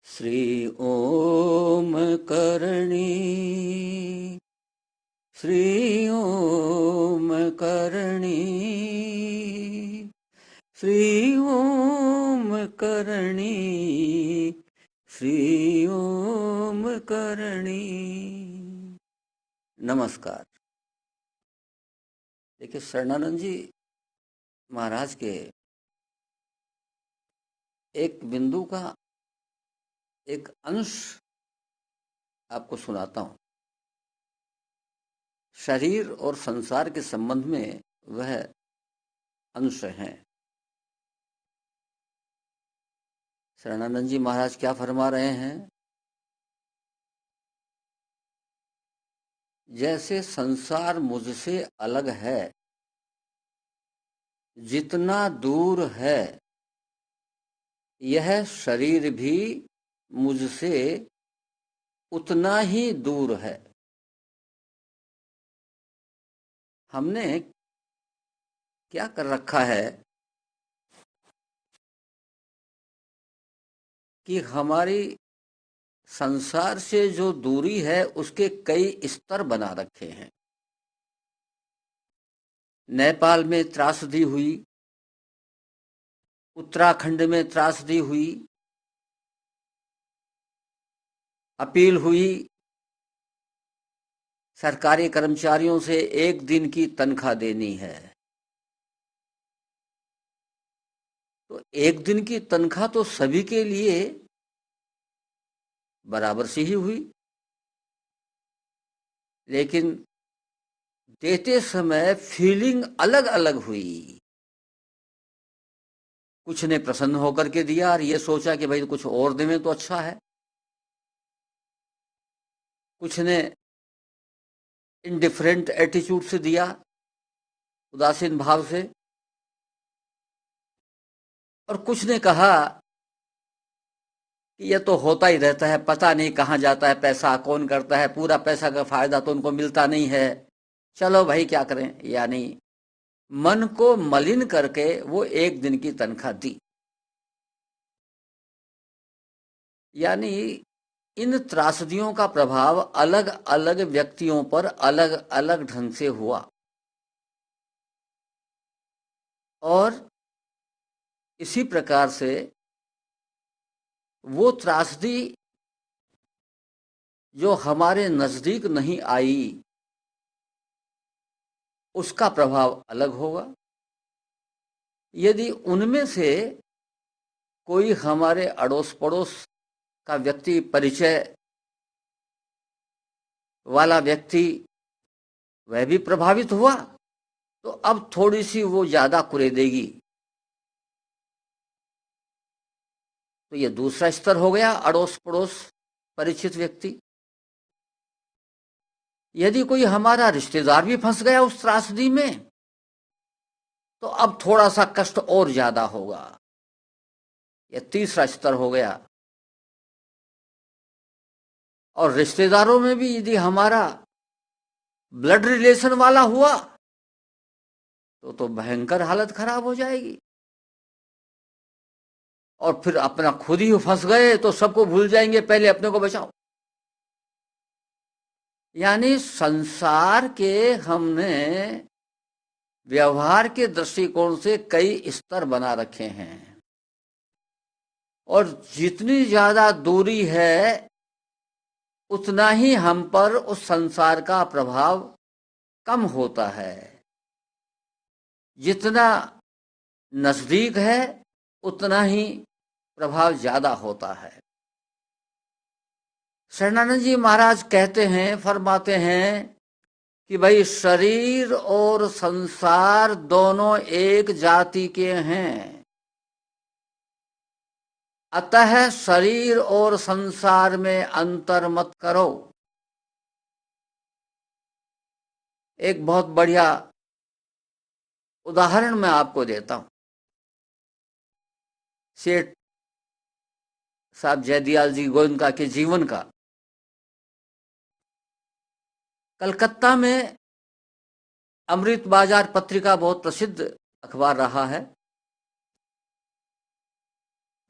श्री ओम करणी श्री ओम करणी श्री ओम करणी श्री ओम करणी। नमस्कार। देखिए, शरणानंद जी महाराज के एक बिंदु का एक अंश आपको सुनाता हूं। शरीर और संसार के संबंध में वह अंश हैं। शरणानंद जी महाराज क्या फरमा रहे हैं? जैसे संसार मुझसे अलग है, जितना दूर है यह शरीर भी मुझसे उतना ही दूर है। हमने क्या कर रखा है कि हमारी संसार से जो दूरी है उसके कई स्तर बना रखे हैं। नेपाल में त्रासदी हुई, उत्तराखंड में त्रासदी हुई, अपील हुई, सरकारी कर्मचारियों से 1 दिन की तनख्वाह देनी है। तो 1 दिन की तनख्वाह तो सभी के लिए बराबर सी ही हुई, लेकिन देते समय फीलिंग अलग अलग हुई। कुछ ने प्रसन्न होकर के दिया और ये सोचा कि भाई कुछ और दें तो अच्छा है। कुछ ने इनडिफरेंट एटीट्यूड से दिया, उदासीन भाव से। और कुछ ने कहा कि यह तो होता ही रहता है, पता नहीं कहाँ जाता है पैसा, कौन करता है, पूरा पैसा का फायदा तो उनको मिलता नहीं है, चलो भाई क्या करें। यानी मन को मलिन करके वो 1 दिन की तनख्वाह दी। यानी इन त्रासदियों का प्रभाव अलग अलग व्यक्तियों पर अलग अलग ढंग से हुआ। और इसी प्रकार से वो त्रासदी जो हमारे नजदीक नहीं आई उसका प्रभाव अलग होगा। यदि उनमें से कोई हमारे अड़ोस पड़ोस का व्यक्ति, परिचय वाला व्यक्ति, वह भी प्रभावित हुआ तो अब थोड़ी सी वो ज्यादा कुरेदेगी। तो ये दूसरा स्तर हो गया, अड़ोस पड़ोस परिचित व्यक्ति। यदि कोई हमारा रिश्तेदार भी फंस गया उस त्रासदी में तो अब थोड़ा सा कष्ट और ज्यादा होगा। यह तीसरा स्तर हो गया। और रिश्तेदारों में भी यदि हमारा ब्लड रिलेशन वाला हुआ तो भयंकर हालत खराब हो जाएगी। और फिर अपना खुद ही फंस गए तो सबको भूल जाएंगे, पहले अपने को बचाओ। यानी संसार के हमने व्यवहार के दृष्टिकोण से कई स्तर बना रखे हैं। और जितनी ज्यादा दूरी है उतना ही हम पर उस संसार का प्रभाव कम होता है। जितना नजदीक है उतना ही प्रभाव ज्यादा होता है। शरणानंद जी महाराज कहते हैं, फरमाते हैं कि भाई शरीर और संसार दोनों एक जाति के हैं, अतः शरीर और संसार में अंतर मत करो। एक बहुत बढ़िया उदाहरण मैं आपको देता हूं। सेठ साहब जयदयाल जी गोयनका के जीवन का। कलकत्ता में अमृत बाजार पत्रिका बहुत प्रसिद्ध अखबार रहा है।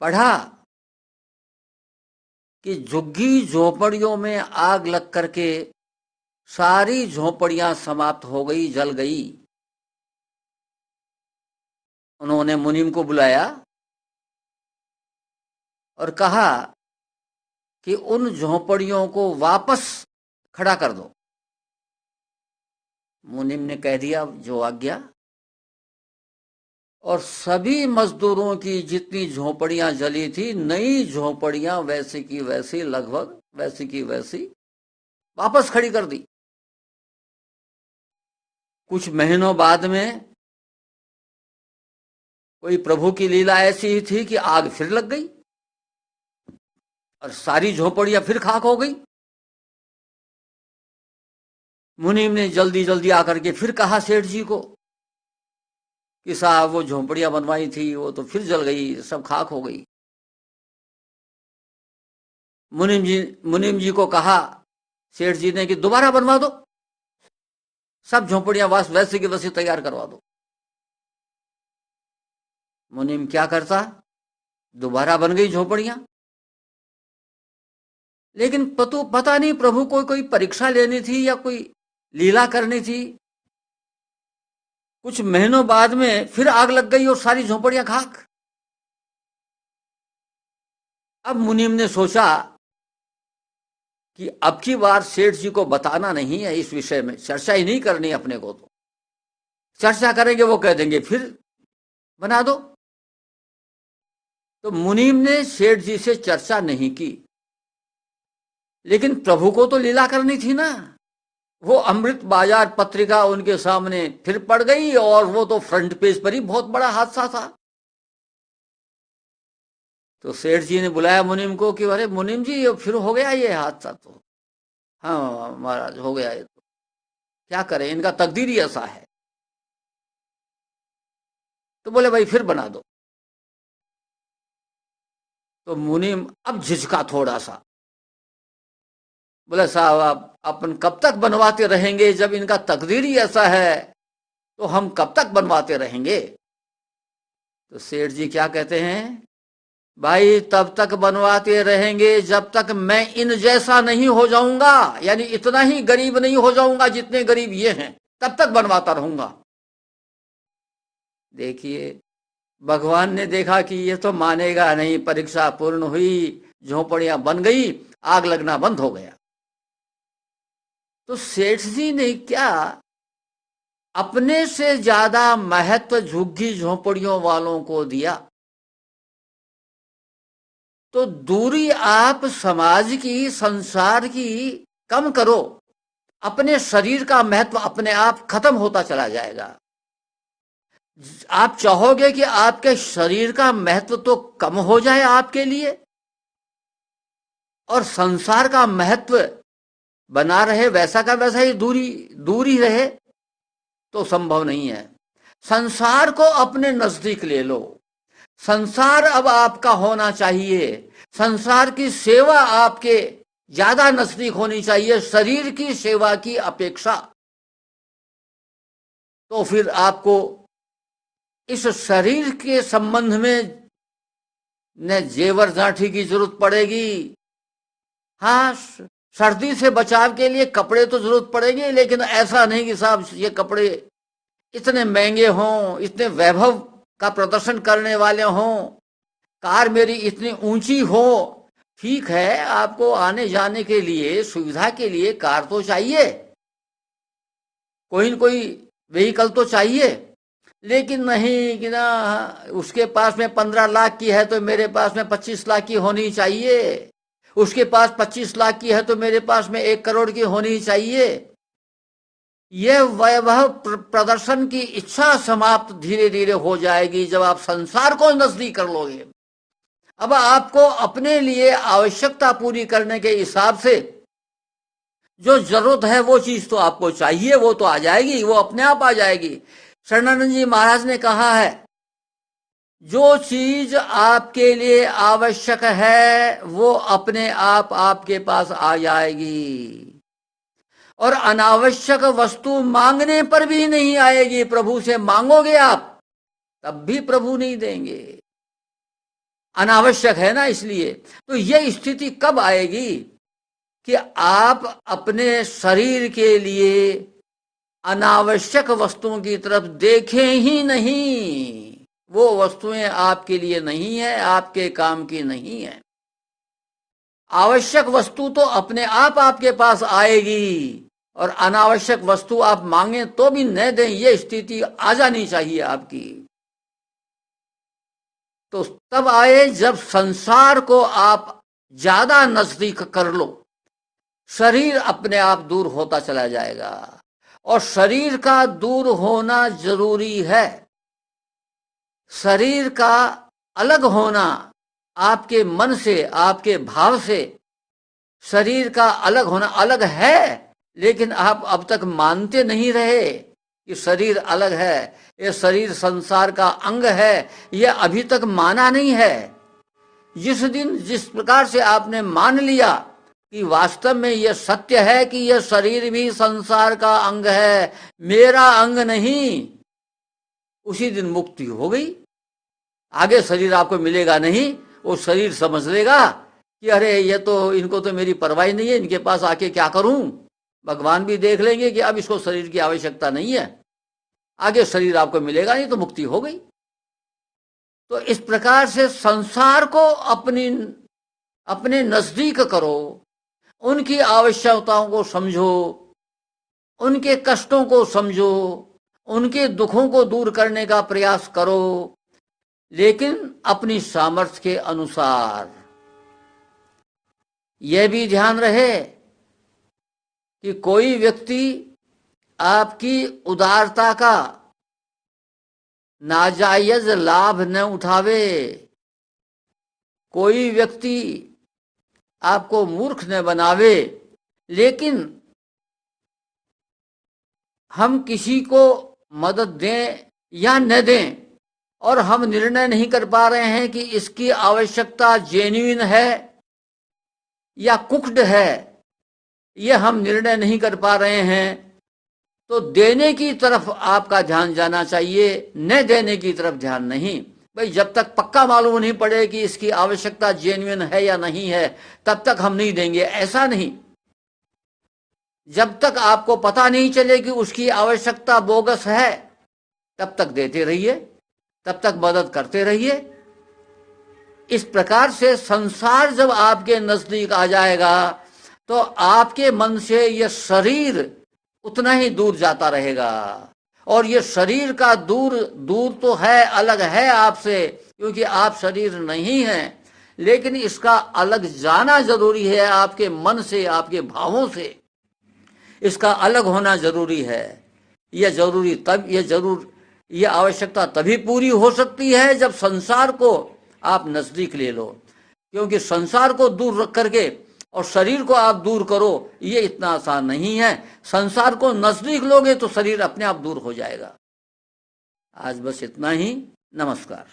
पढ़ा कि झुग्गी झोपड़ियों में आग लग करके सारी झोपड़ियां समाप्त हो गई, जल गई। उन्होंने मुनीम को बुलाया और कहा कि उन झोपड़ियों को वापस खड़ा कर दो। मुनीम ने कह दिया जो आज्ञा, और सभी मजदूरों की जितनी झोपड़ियां जली थी, नई झोपड़ियां वैसी की वैसी, लगभग वैसी की वैसी वापस खड़ी कर दी। कुछ महीनों बाद में कोई प्रभु की लीला ऐसी ही थी कि आग फिर लग गई और सारी झोपड़ियां फिर खाक हो गई। मुनीम ने जल्दी जल्दी आकर के फिर कहा सेठ जी को कि साहब वो झोपड़ियां बनवाई थी वो तो फिर जल गई, सब खाक हो गई। मुनीम जी को कहा सेठ जी ने कि दोबारा बनवा दो, सब झोपड़ियां वैसे की वैसी तैयार करवा दो। मुनीम क्या करता, दोबारा बन गई झोपड़ियां। लेकिन पता नहीं प्रभु को कोई परीक्षा लेनी थी या कोई लीला करनी थी। कुछ महीनों बाद में फिर आग लग गई और सारी झोपड़ियां खाक। अब मुनीम ने सोचा कि अब की बार सेठ जी को बताना नहीं है, इस विषय में चर्चा ही नहीं करनी अपने को। तो चर्चा करेंगे वो कह देंगे फिर बना दो। तो मुनीम ने सेठ जी से चर्चा नहीं की, लेकिन प्रभु को तो लीला करनी थी ना। वो अमृत बाजार पत्रिका उनके सामने फिर पड़ गई और वो तो फ्रंट पेज पर ही बहुत बड़ा हादसा था। तो सेठ जी ने बुलाया मुनीम को कि अरे मुनीम जी ये फिर हो गया ये हादसा। तो हाँ महाराज हो गया, ये तो क्या करें, इनका तकदीर ही ऐसा है। तो बोले भाई फिर बना दो। तो मुनीम अब झिझका थोड़ा सा, बोले साहब आप अपन कब तक बनवाते रहेंगे, जब इनका तकदीर ही ऐसा है तो हम कब तक बनवाते रहेंगे। तो सेठ जी क्या कहते हैं, भाई तब तक बनवाते रहेंगे जब तक मैं इन जैसा नहीं हो जाऊंगा, यानी इतना ही गरीब नहीं हो जाऊंगा जितने गरीब ये हैं, तब तक बनवाता रहूंगा। देखिए भगवान ने देखा कि ये तो मानेगा नहीं, परीक्षा पूर्ण हुई, झोपड़ियां बन गई, आग लगना बंद हो गया। तो सेठ जी ने क्या अपने से ज्यादा महत्व झुग्गी झोपड़ियों वालों को दिया। तो दूरी आप समाज की, संसार की कम करो, अपने शरीर का महत्व अपने आप खत्म होता चला जाएगा। आप चाहोगे कि आपके शरीर का महत्व तो कम हो जाए आपके लिए और संसार का महत्व बना रहे, वैसा का वैसा ही दूर ही रहे, तो संभव नहीं है। संसार को अपने नजदीक ले लो, संसार अब आपका होना चाहिए, संसार की सेवा आपके ज्यादा नजदीक होनी चाहिए शरीर की सेवा की अपेक्षा। तो फिर आपको इस शरीर के संबंध में न जेवर जाठी की जरूरत पड़ेगी। हाँ, सर्दी से बचाव के लिए कपड़े तो जरूरत पड़ेगी, लेकिन ऐसा नहीं कि साहब ये कपड़े इतने महंगे हों, इतने वैभव का प्रदर्शन करने वाले हों, कार मेरी इतनी ऊंची हो। ठीक है, आपको आने जाने के लिए, सुविधा के लिए कार तो चाहिए, कोई न कोई व्हीकल तो चाहिए, लेकिन नहीं कि ना उसके पास में 15 लाख की है तो मेरे पास में 25 लाख की होनी चाहिए, उसके पास 25 लाख की है तो मेरे पास में 1 करोड़ की होनी चाहिए। यह वैभव प्रदर्शन की इच्छा समाप्त धीरे धीरे हो जाएगी जब आप संसार को नजदीक कर लोगे। अब आपको अपने लिए आवश्यकता पूरी करने के हिसाब से जो जरूरत है वो चीज तो आपको चाहिए, वो तो आ जाएगी, वो अपने आप आ जाएगी। शरणानंद जी महाराज ने कहा है, जो चीज आपके लिए आवश्यक है वो अपने आप आपके पास आ जाएगी, और अनावश्यक वस्तु मांगने पर भी नहीं आएगी। प्रभु से मांगोगे आप तब भी प्रभु नहीं देंगे। अनावश्यक है ना। इसलिए तो ये स्थिति कब आएगी कि आप अपने शरीर के लिए अनावश्यक वस्तुओं की तरफ देखें ही नहीं। वो वस्तुएं आपके लिए नहीं है, आपके काम की नहीं है। आवश्यक वस्तु तो अपने आप आपके पास आएगी, और अनावश्यक वस्तु आप मांगे तो भी न दें, ये स्थिति आ जानी चाहिए आपकी। तो तब आए जब संसार को आप ज्यादा नजदीक कर लो, शरीर अपने आप दूर होता चला जाएगा। और शरीर का दूर होना जरूरी है। शरीर का अलग होना आपके मन से, आपके भाव से, शरीर का अलग होना अलग है, लेकिन आप अब तक मानते नहीं रहे कि शरीर अलग है, ये शरीर संसार का अंग है, ये अभी तक माना नहीं है। जिस दिन जिस प्रकार से आपने मान लिया कि वास्तव में यह सत्य है कि यह शरीर भी संसार का अंग है, मेरा अंग नहीं, उसी दिन मुक्ति हो गई। आगे शरीर आपको मिलेगा नहीं। वो शरीर समझ लेगा कि अरे ये तो, इनको तो मेरी परवाह नहीं है, इनके पास आके क्या करूं। भगवान भी देख लेंगे कि अब इसको शरीर की आवश्यकता नहीं है, आगे शरीर आपको मिलेगा नहीं, तो मुक्ति हो गई। तो इस प्रकार से संसार को अपने नजदीक करो, उनकी आवश्यकताओं को समझो, उनके कष्टों को समझो, उनके दुखों को दूर करने का प्रयास करो, लेकिन अपनी सामर्थ्य के अनुसार। यह भी ध्यान रहे कि कोई व्यक्ति आपकी उदारता का नाजायज लाभ न उठावे, कोई व्यक्ति आपको मूर्ख न बनावे। लेकिन हम किसी को मदद दें या न दें, और हम निर्णय नहीं कर पा रहे हैं कि इसकी आवश्यकता जेन्युइन है या कुक्ड है, यह हम निर्णय नहीं कर पा रहे हैं, तो देने की तरफ आपका ध्यान जाना चाहिए, न देने की तरफ ध्यान नहीं। भाई जब तक पक्का मालूम नहीं पड़े कि इसकी आवश्यकता जेन्युइन है या नहीं है, तब तक हम नहीं देंगे, ऐसा नहीं। जब तक आपको पता नहीं चले कि उसकी आवश्यकता बोगस है, तब तक देते रहिए, तब तक मदद करते रहिए। इस प्रकार से संसार जब आपके नजदीक आ जाएगा, तो आपके मन से यह शरीर उतना ही दूर जाता रहेगा। और ये शरीर का दूर तो है, अलग है आपसे, क्योंकि आप शरीर नहीं हैं, लेकिन इसका अलग जाना जरूरी है आपके मन से, आपके भावों से। इसका अलग होना जरूरी है। यह आवश्यकता तभी पूरी हो सकती है जब संसार को आप नजदीक ले लो, क्योंकि संसार को दूर रख करके और शरीर को आप दूर करो, ये इतना आसान नहीं है। संसार को नजदीक लोगे तो शरीर अपने आप दूर हो जाएगा। आज बस इतना ही। नमस्कार।